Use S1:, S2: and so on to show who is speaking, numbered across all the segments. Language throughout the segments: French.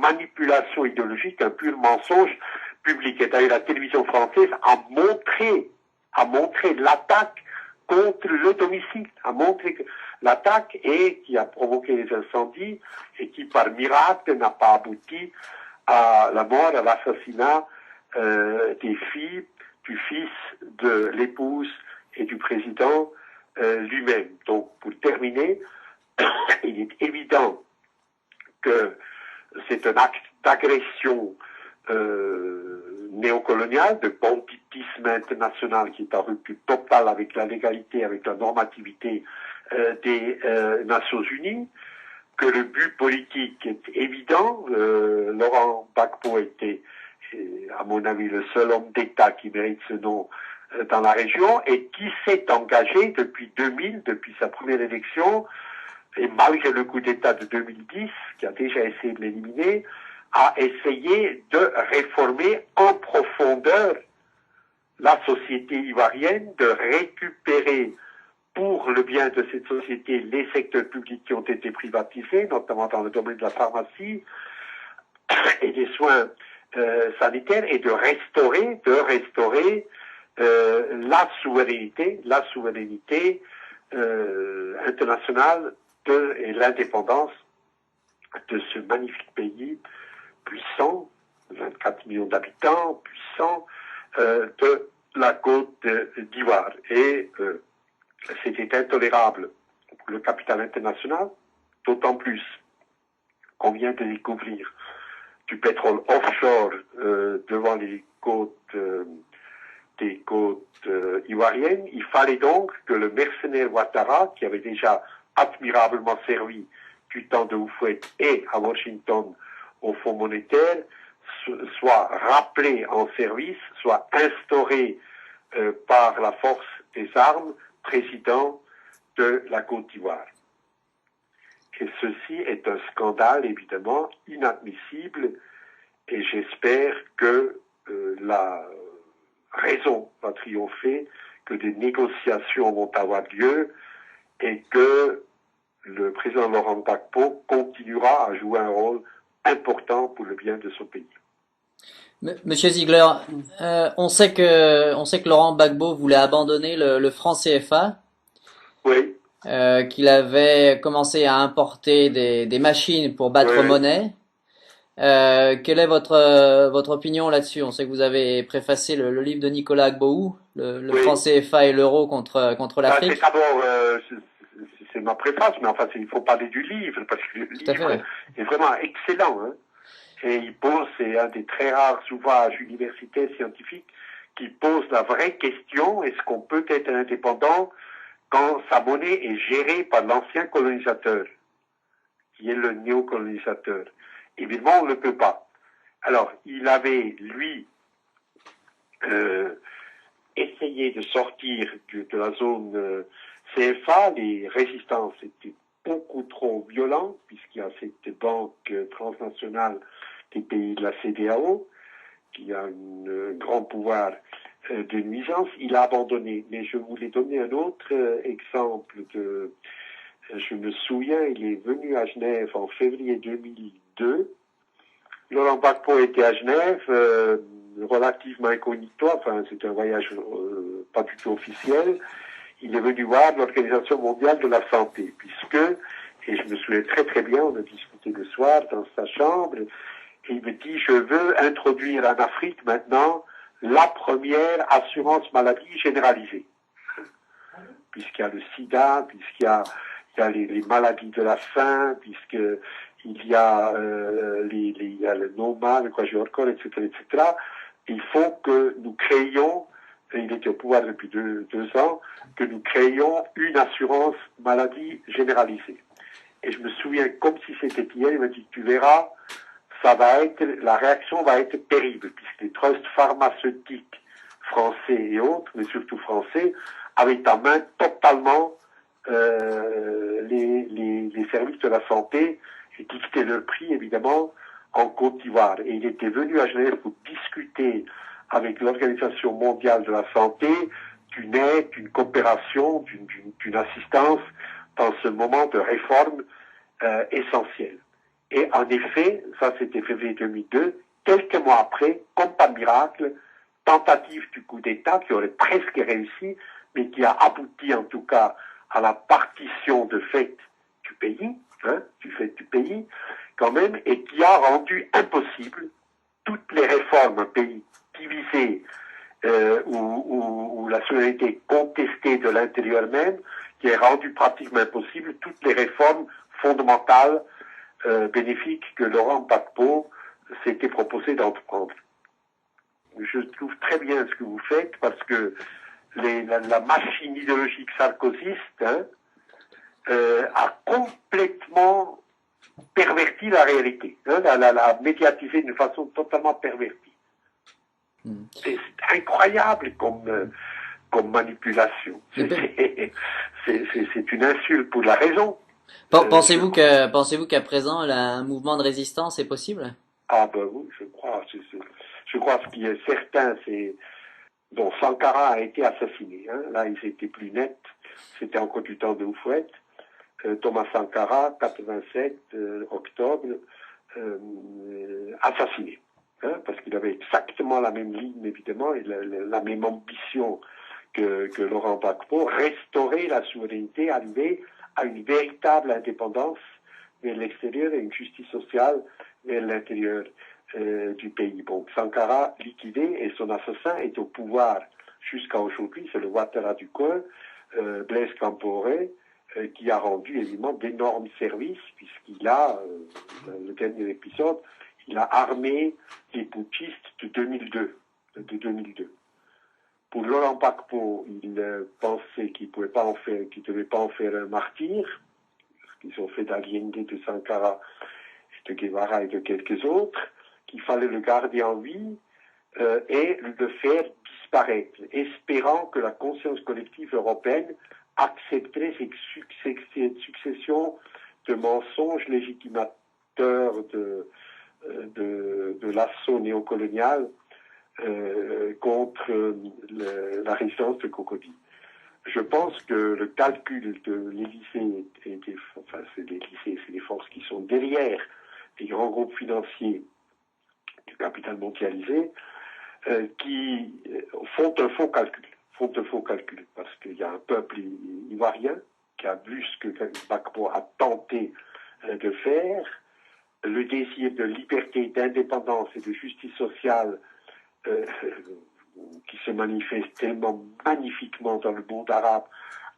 S1: manipulation idéologique, un pur mensonge public. Et d'ailleurs, la télévision française a montré l'attaque contre le domicile, a montré l'attaque et qui a provoqué les incendies et qui, par miracle, n'a pas abouti à la mort, à l'assassinat des filles, du fils, de l'épouse et du président lui-même. Donc, pour terminer, il est évident que c'est un acte d'agression néocolonial, de banditisme international qui est en rupture totale avec la légalité, avec la normativité des Nations Unies, que le but politique est évident. Laurent Gbagbo était, à mon avis, le seul homme d'État qui mérite ce nom dans la région et qui s'est engagé depuis 2000, depuis sa première élection, et malgré le coup d'État de 2010, qui a déjà essayé de l'éliminer, a essayé de réformer en profondeur la société ivoirienne, de récupérer pour le bien de cette société les secteurs publics qui ont été privatisés, notamment dans le domaine de la pharmacie et des soins sanitaires, et de restaurer la souveraineté internationale et l'indépendance de ce magnifique pays puissant, 24 millions d'habitants, puissant, de la Côte d'Ivoire. Et c'était intolérable pour le capital international, d'autant plus qu'on vient de découvrir du pétrole offshore devant les côtes des côtes ivoiriennes. Il fallait donc que le mercenaire Ouattara, qui avait déjà admirablement servi du temps de Houphouët et à Washington au Fonds monétaire, soit rappelé en service, soit instauré par la force des armes président de la Côte d'Ivoire. Et ceci est un scandale évidemment inadmissible et j'espère que la raison va triompher, que des négociations vont avoir lieu et que le président Laurent Gbagbo continuera à jouer un rôle important pour le bien de son pays.
S2: Monsieur Ziegler, on sait que Laurent Gbagbo voulait abandonner le franc CFA.
S1: Oui.
S2: Qu'il avait commencé à importer des machines pour battre
S1: Oui.
S2: monnaie. Quelle est votre opinion là-dessus? On sait que vous avez préfacé le livre de Nicolas Agbohou, le franc CFA et l'euro contre l'Afrique.
S1: C'est d'abord, c'est ma préface, mais enfin, il faut parler du livre, parce que le livre est vraiment excellent. Hein. Et il pose, c'est un des très rares ouvrages universitaires scientifiques qui pose la vraie question, est-ce qu'on peut être indépendant quand sa monnaie est gérée par l'ancien colonisateur, qui est le néocolonisateur? Évidemment, on ne peut pas. Alors, il avait, lui, essayé de sortir de la zone CFA. Les résistances étaient beaucoup trop violentes, puisqu'il y a cette banque transnationale des pays de la CEDEAO, qui a un grand pouvoir de nuisance. Il a abandonné. Mais je voulais donner un autre exemple je me souviens, il est venu à Genève en février 2002. Laurent Gbagbo était à Genève, relativement incognito, enfin c'était un voyage pas du tout officiel. Il est venu voir l'Organisation mondiale de la santé, puisque, et je me souviens très très bien, on a discuté le soir dans sa chambre, et il me dit, je veux introduire en Afrique maintenant la première assurance maladie généralisée. Puisqu'il y a le sida, puisqu'il y a les maladies de la faim, puisqu'il y a il y a le NOMA, le Kwajalein, etc., etc. Il faut que nous créions, et il était au pouvoir depuis deux ans, que nous créions une assurance maladie généralisée. Et je me souviens, comme si c'était hier, il m'a dit, tu verras, la réaction va être terrible, puisque les trusts pharmaceutiques français et autres, mais surtout français, avaient en main totalement les services de la santé et dictaient leur prix, évidemment, en Côte d'Ivoire. Et il était venu à Genève pour discuter avec l'Organisation mondiale de la santé d'une aide, d'une coopération, d'une assistance dans ce moment de réforme essentielle. Et en effet, ça c'était février 2002, quelques mois après, comme par miracle, tentative du coup d'État qui aurait presque réussi, mais qui a abouti en tout cas à la partition de fait du pays, du pays quand même, et qui a rendu impossible toutes les réformes, un pays divisé où la souveraineté est contestée de l'intérieur même, qui a rendu pratiquement impossible toutes les réformes fondamentales bénéfiques que Laurent Gbagbo s'était proposé d'entreprendre. Je trouve très bien ce que vous faites parce que la machine idéologique sarkozyste a complètement perverti la réalité, l'a médiatisé d'une façon totalement pervertie. C'est incroyable comme manipulation. C'est une insulte pour la raison.
S2: Pensez-vous qu'à présent, un mouvement de résistance est possible?
S1: Ah ben oui, je crois. Je crois ce qui est certain, c'est bon, Sankara a été assassiné. Là, ils étaient plus nets. C'était encore du temps de Houphouët. Thomas Sankara, 87 octobre, assassiné. Parce qu'il avait exactement la même ligne, évidemment, et la même ambition que Laurent Gbagbo, restaurer la souveraineté, arriver à une véritable indépendance vers l'extérieur et une justice sociale vers l'intérieur du pays. Bon, Sankara liquidé et son assassin est au pouvoir jusqu'à aujourd'hui, c'est le Ouattara du coin, Blaise Compaoré, qui a rendu évidemment d'énormes services, puisqu'il a, le dernier épisode, il a armé les putschistes de 2002. Pour Laurent Gbagbo, il pensait qu'il ne devait pas en faire un martyr, ce qu'ils ont fait d'Allende, de Sankara, de Guevara et de quelques autres, qu'il fallait le garder en vie et le faire disparaître, espérant que la conscience collective européenne accepterait cette succession de mensonges légitimateurs de l'assaut néocolonial contre la résistance de Cocody. Je pense que le calcul de l'Élysée, c'est l'Élysée, c'est les forces qui sont derrière les grands groupes financiers du capital mondialisé, qui font un faux calcul, parce qu'il y a un peuple ivoirien qui a vu ce que Gbagbo a tenté de faire, le désir de liberté, d'indépendance et de justice sociale qui se manifeste tellement magnifiquement dans le monde arabe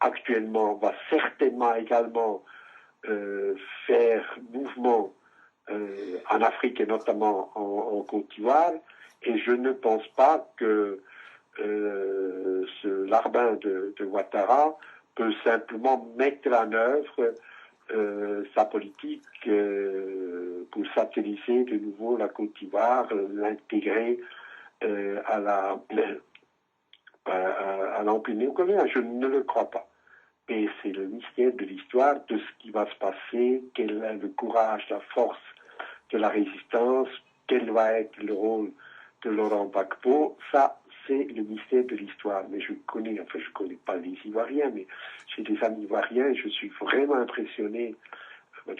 S1: actuellement, va certainement également faire mouvement en Afrique et notamment en Côte d'Ivoire, et je ne pense pas que ce larbin de Ouattara peut simplement mettre en œuvre sa politique pour satelliser de nouveau la Côte d'Ivoire, l'intégrer à l'empire néocolonial. Je ne le crois pas. Et c'est le mystère de l'histoire, de ce qui va se passer, quel est le courage, la force de la résistance, quel va être le rôle de Laurent Gbagbo. Ça, c'est le mystère de l'histoire. Mais je connais pas les Ivoiriens, mais j'ai des amis ivoiriens et je suis vraiment impressionné.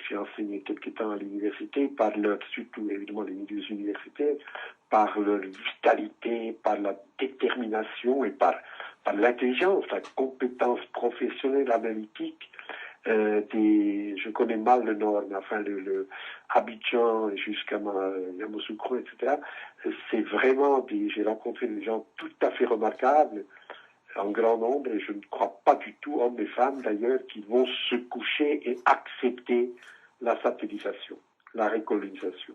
S1: J'ai enseigné quelque temps à l'université, surtout évidemment les milieux universitaires, par leur vitalité, par la détermination et par l'intelligence, la compétence professionnelle, analytique. Je connais mal le Nord, mais enfin le Abidjan jusqu'à Yamoussoukro, etc. C'est vraiment j'ai rencontré des gens tout à fait remarquables, en grand nombre, et je ne crois pas du tout, hommes et femmes d'ailleurs, qui vont se coucher et accepter la satellisation, la récolonisation.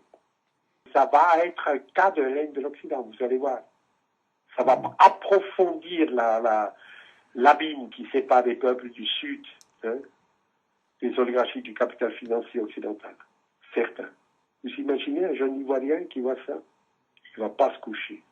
S1: Ça va être un cas de l'Inde de l'Occident, vous allez voir. Ça va approfondir l'abîme qui sépare les peuples du Sud, des oligarchies du capital financier occidental. Certains. Vous imaginez un jeune Ivoirien qui voit ça? Il ne va pas se coucher.